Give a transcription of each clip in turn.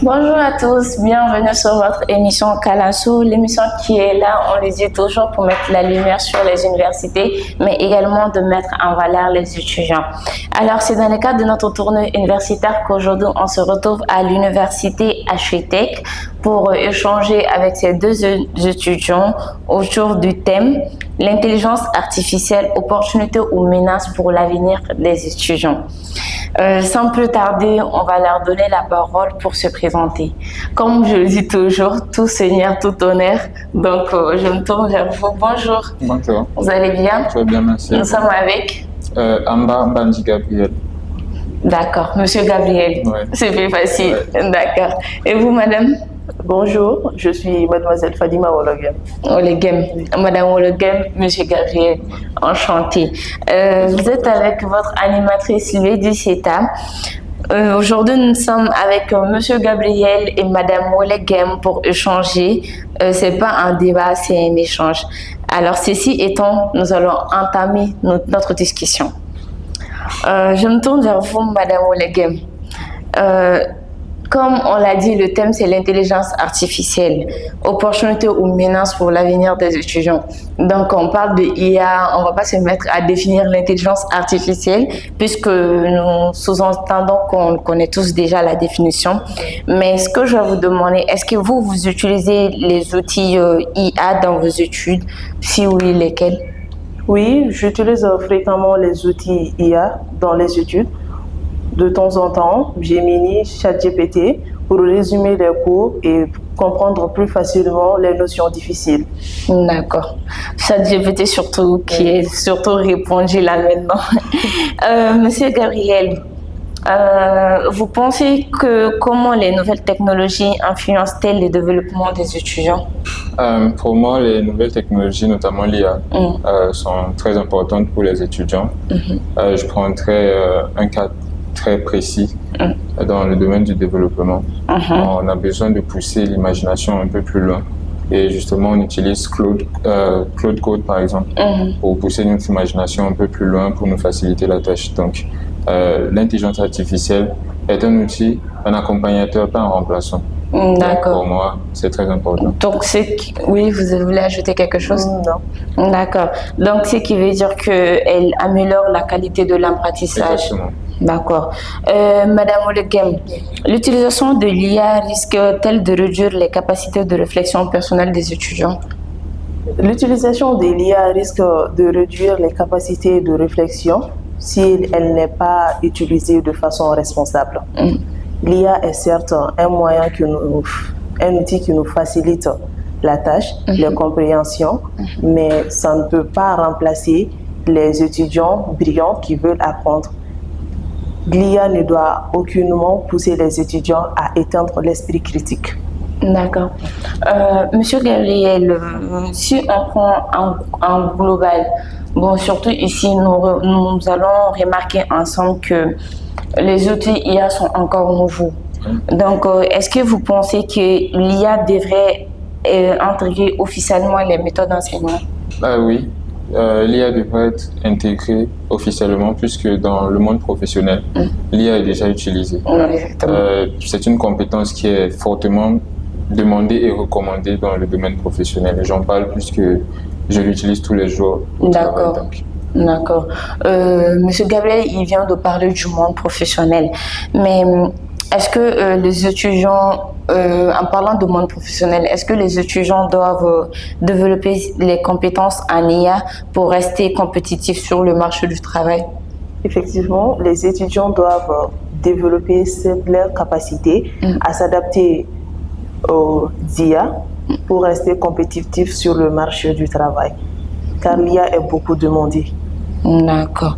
Bonjour à tous, bienvenue sur votre émission Kalasso, l'émission qui est là, on le dit toujours, pour mettre la lumière sur les universités, mais également de mettre en valeur les étudiants. Alors, c'est dans le cadre de notre tournée universitaire qu'aujourd'hui, on se retrouve à l'université HETEC pour échanger avec ces deux étudiants autour du thème « L'intelligence artificielle, opportunités ou menaces pour l'avenir des étudiants ». Sans plus tarder, on va leur donner la parole pour se présenter. Comme je le dis toujours, tout seigneur, tout honneur. Donc, je me tourne vers vous. Bonjour. Bonjour. Vous allez bien? Très bien, merci. Nous sommes avec Amba Bandi Gabriel. D'accord, Monsieur Gabriel. Ouais. C'est plus facile. Ouais. D'accord. Et vous, madame? Bonjour, je suis mademoiselle Fadima Ologem. Olegem, madame Olegem, monsieur Gabriel, enchanté. Vous êtes avec votre animatrice Lady Seta. Aujourd'hui, nous sommes avec monsieur Gabriel et madame Olegem pour échanger. C'est pas un débat, c'est un échange. Alors, ceci étant, nous allons entamer notre discussion. Je me tourne vers vous, madame Olegem. Comme on l'a dit, le thème c'est l'intelligence artificielle, opportunités ou menaces pour l'avenir des étudiants. Donc on parle de IA, on ne va pas se mettre à définir l'intelligence artificielle puisque nous sous-entendons qu'on connaît tous déjà la définition. Mais ce que je vais vous demander, est-ce que vous utilisez les outils IA dans vos études? Si oui, lesquels? Oui, j'utilise fréquemment les outils IA dans les études. De temps en temps, Gemini, ChatGPT pour résumer les cours et comprendre plus facilement les notions difficiles. D'accord. ChatGPT surtout, qui est surtout répondu là maintenant. Monsieur Gabriel, vous pensez que comment les nouvelles technologies influencent-elles le développement des étudiants? Pour moi, les nouvelles technologies, notamment l'IA, sont très importantes pour les étudiants. Je prendrai un cas très précis dans le domaine du développement. On a besoin de pousser l'imagination un peu plus loin. Et justement, on utilise Claude Code, par exemple, pour pousser notre imagination un peu plus loin, pour nous faciliter la tâche. Donc, l'intelligence artificielle est un outil, un accompagnateur, pas un remplaçant. D'accord. Pour moi, c'est très important. Donc, oui, vous voulez ajouter quelque chose? Non. D'accord. Donc, ce qui veut dire qu'elle améliore la qualité de l'apprentissage. Exactement. D'accord. Madame Olegem, l'utilisation de l'IA risque-t-elle de réduire les capacités de réflexion personnelle des étudiants? L'utilisation de l'IA risque de réduire les capacités de réflexion si elle n'est pas utilisée de façon responsable. L'IA est certes un outil qui nous facilite la tâche, la compréhension, mais ça ne peut pas remplacer les étudiants brillants qui veulent apprendre. L'IA ne doit aucunement pousser les étudiants à éteindre l'esprit critique. D'accord. Monsieur Gabriel, si on prend en global, bon, surtout ici, nous allons remarquer ensemble que les outils IA sont encore nouveaux. Donc, est-ce que vous pensez que l'IA devrait intégrer officiellement les méthodes d'enseignement? Oui. L'IA devrait être intégrée officiellement puisque dans le monde professionnel, l'IA est déjà utilisée. C'est une compétence qui est fortement demandée et recommandée dans le domaine professionnel. J'en parle puisque je l'utilise tous les jours au travail. D'accord. Monsieur Gabriel, il vient de parler du monde professionnel. Mais est-ce que les étudiants, en parlant de monde professionnel, est-ce que les étudiants doivent développer les compétences en IA pour rester compétitifs sur le marché du travail? Effectivement, les étudiants doivent développer leurs capacités à s'adapter aux IA pour rester compétitifs sur le marché du travail, car l'IA est beaucoup demandée. D'accord.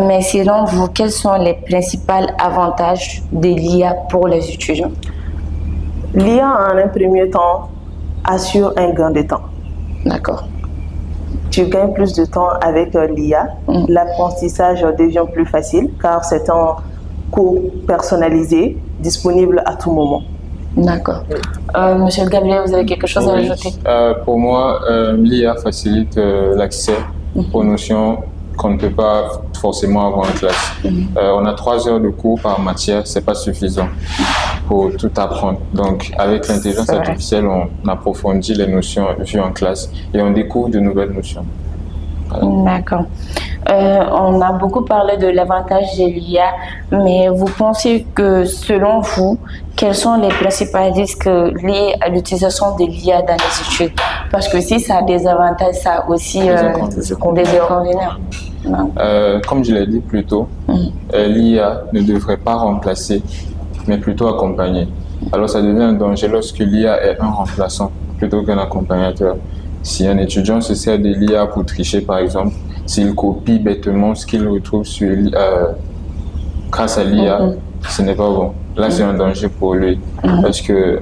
Mais selon vous, quels sont les principaux avantages de l'IA pour les étudiants? L'IA, en un premier temps, assure un gain de temps. D'accord. Tu gagnes plus de temps avec l'IA. L'apprentissage devient plus facile car c'est un cours personnalisé, disponible à tout moment. D'accord. Monsieur Gabriel, vous avez quelque chose à ajouter? Pour moi, l'IA facilite l'accès aux notions qu'on ne peut pas forcément avoir en classe. On a 3 heures de cours par matière, c'est pas suffisant. pour tout apprendre. Donc, avec l'intelligence artificielle, on approfondit les notions vues en classe et on découvre de nouvelles notions. Voilà. D'accord. On a beaucoup parlé de l'avantage de l'IA, mais vous pensez que, selon vous, quels sont les principaux risques liés à l'utilisation de l'IA dans les études? Parce que si ça a des avantages, ça a aussi des inconvénients. Comme je l'ai dit plus tôt, l'IA ne devrait pas remplacer, mais plutôt accompagner. Alors ça devient un danger lorsque l'IA est un remplaçant plutôt qu'un accompagnateur. Si un étudiant se sert de l'IA pour tricher, par exemple, s'il copie bêtement ce qu'il retrouve grâce à l'IA, ce n'est pas bon. Là, c'est un danger pour lui. Parce que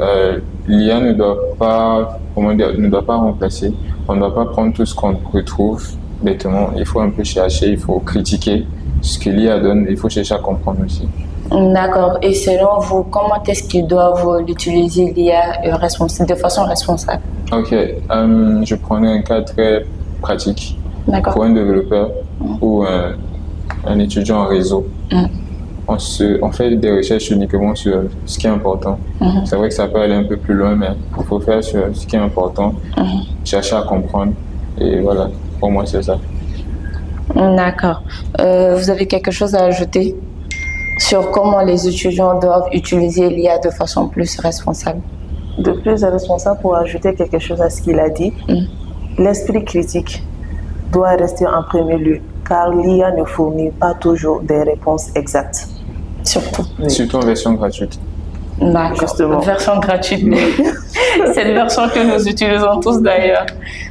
l'IA ne doit pas remplacer. On ne doit pas prendre tout ce qu'on retrouve bêtement. Il faut un peu chercher, il faut critiquer ce que l'IA donne. Il faut chercher à comprendre aussi. D'accord. Et selon vous, comment est-ce qu'ils doivent l'utiliser l'IA de façon responsable? Ok. Je prenais un cas très pratique. Pour un développeur ou un étudiant en réseau, on fait des recherches uniquement sur ce qui est important. C'est vrai que ça peut aller un peu plus loin, mais il faut faire sur ce qui est important, chercher à comprendre. Et voilà, pour moi, c'est ça. D'accord. Vous avez quelque chose à ajouter sur comment les étudiants doivent utiliser l'IA de façon plus responsable? De plus responsable, pour ajouter quelque chose à ce qu'il a dit, l'esprit critique doit rester en premier lieu, car l'IA ne fournit pas toujours des réponses exactes. Surtout en version gratuite. D'accord, justement. Version gratuite. Cette version que nous utilisons tous d'ailleurs.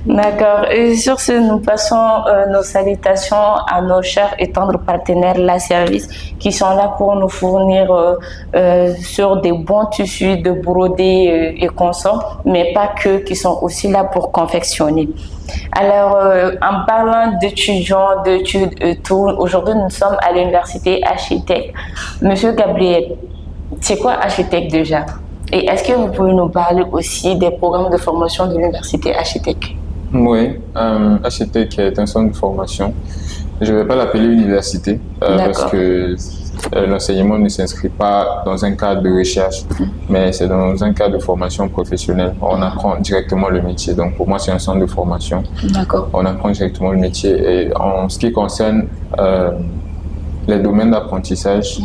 D'accord. Et sur ce, nous passons nos salutations à nos chers et tendres partenaires, la service, qui sont là pour nous fournir sur des bons tissus de brodés et consorts, mais pas que, qui sont aussi là pour confectionner. Alors, en parlant d'étudiants, d'études et tout, aujourd'hui nous sommes à l'université HITEC. Monsieur Gabriel, c'est quoi HITEC déjà? Et est-ce que vous pouvez nous parler aussi des programmes de formation de l'université HITEC? Oui, HITEC est un centre de formation. Je ne vais pas l'appeler université parce que l'enseignement ne s'inscrit pas dans un cadre de recherche, mais c'est dans un cadre de formation professionnelle. On apprend directement le métier. Donc pour moi, c'est un centre de formation. D'accord. On apprend directement le métier. Et en ce qui concerne les domaines d'apprentissage,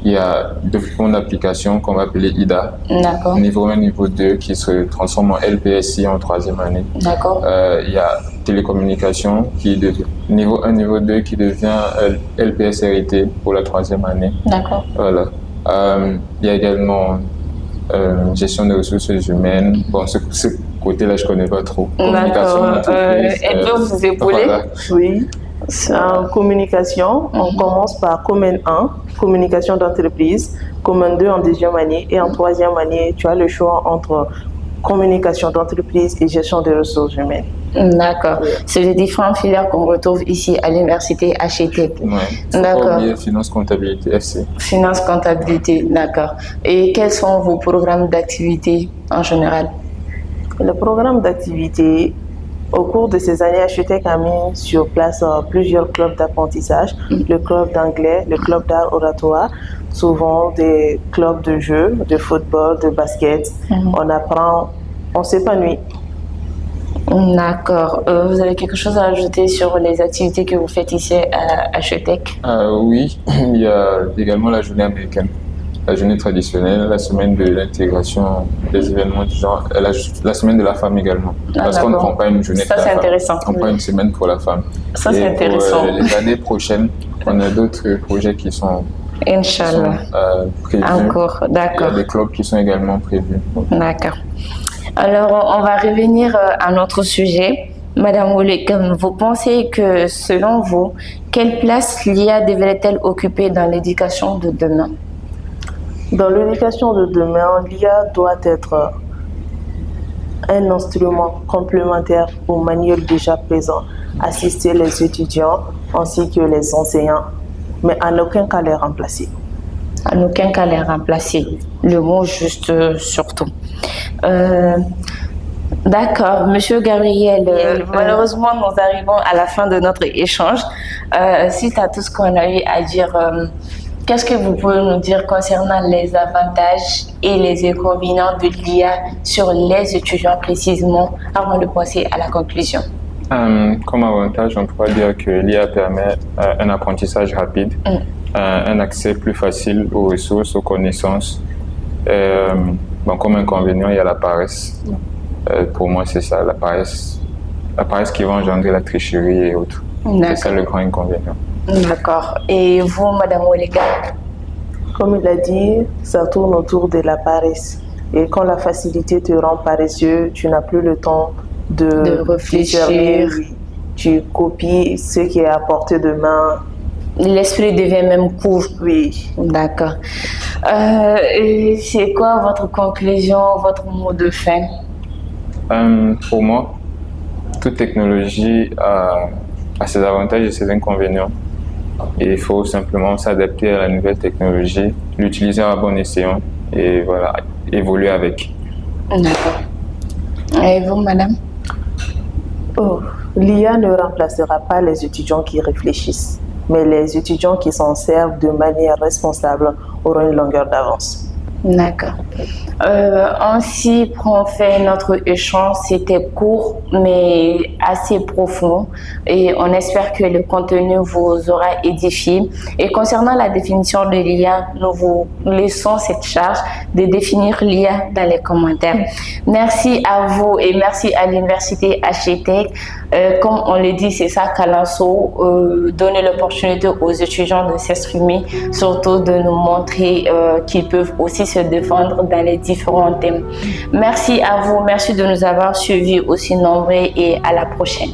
il y a développement d'applications qu'on va appeler IDA. D'accord. Niveau 1, niveau 2 qui se transforme en LPSI en 3e année. D'accord. Il y a télécommunications qui devient niveau 1, niveau 2 qui devient LPSRIT pour la 3e année. D'accord. Voilà. Il y a également gestion des ressources humaines. Bon, ce côté-là, je ne connais pas trop. D'accord. Elle peut vous épauler? Voilà. Oui. En communication, on commence par Common 1, communication d'entreprise, Common 2 en 2e année et en 3e année, tu as le choix entre communication d'entreprise et gestion des ressources humaines. D'accord. C'est les différentes filières qu'on retrouve ici à l'université HITEC. Oui. D'accord. Finance, comptabilité, FC. Finance, comptabilité, d'accord. Et quels sont vos programmes d'activité en général? Le programme d'activité, au cours de ces années, HITEC a mis sur place plusieurs clubs d'apprentissage, le club d'anglais, le club d'art oratoire, souvent des clubs de jeux, de football, de basket. On apprend, on s'épanouit. D'accord. Vous avez quelque chose à ajouter sur les activités que vous faites ici à HITEC? Oui, il y a également la journée américaine. La journée traditionnelle, la semaine de l'intégration des événements du genre, la semaine de la femme également. Parce qu'on ne prend pas une journée pour la femme. Ça, c'est intéressant. On prend une semaine pour la femme. Ça, c'est intéressant. Pour les années prochaines, on a d'autres projets qui sont, Inch'Allah. Prévus. Encore, d'accord. Il y a des clubs qui sont également prévus. D'accord. Alors, on va revenir à notre sujet. Madame Oulekam, vous pensez que, selon vous, quelle place l'IA devrait-elle occuper dans l'éducation de demain? Dans l'éducation de demain, l'IA doit être un instrument complémentaire au manuel déjà présent, assister les étudiants ainsi que les enseignants, mais en aucun cas les remplacer. En aucun cas les remplacer. Le mot juste surtout. D'accord, Monsieur Gabriel, malheureusement nous arrivons à la fin de notre échange. Suite à tout ce qu'on a eu à dire Qu'est-ce que vous pouvez nous dire concernant les avantages et les inconvénients de l'IA sur les étudiants précisément avant de passer à la conclusion? Comme avantage, on pourrait dire que l'IA permet un apprentissage rapide, un accès plus facile aux ressources, aux connaissances. Comme inconvénient, il y a la paresse. Pour moi, c'est ça, la paresse qui va engendrer la tricherie et autres. C'est ça le grand inconvénient. D'accord. Et vous, Madame Olega? Comme il a dit, ça tourne autour de la paresse. Et quand la facilité te rend paresseux, tu n'as plus le temps de réfléchir. Tu copies ce qui est à portée de main. L'esprit devient même court. Oui. D'accord. C'est quoi votre conclusion, votre mot de fin? Pour moi, toute technologie a ses avantages et ses inconvénients. Et il faut simplement s'adapter à la nouvelle technologie, l'utiliser à bon escient et voilà, évoluer avec. D'accord. Et vous, madame? L'IA ne remplacera pas les étudiants qui réfléchissent, mais les étudiants qui s'en servent de manière responsable auront une longueur d'avance. D'accord. Ainsi prend fait notre échange. C'était court mais assez profond et on espère que le contenu vous aura édifié. Et concernant la définition de l'IA, nous vous laissons cette charge de définir l'IA dans les commentaires. Merci à vous et merci à l'université HTech. Comme on le dit, c'est ça Kalanso, donner l'opportunité aux étudiants de s'exprimer, surtout de nous montrer qu'ils peuvent aussi se défendre dans les différents thèmes. Merci à vous, merci de nous avoir suivis aussi nombreux et à la prochaine.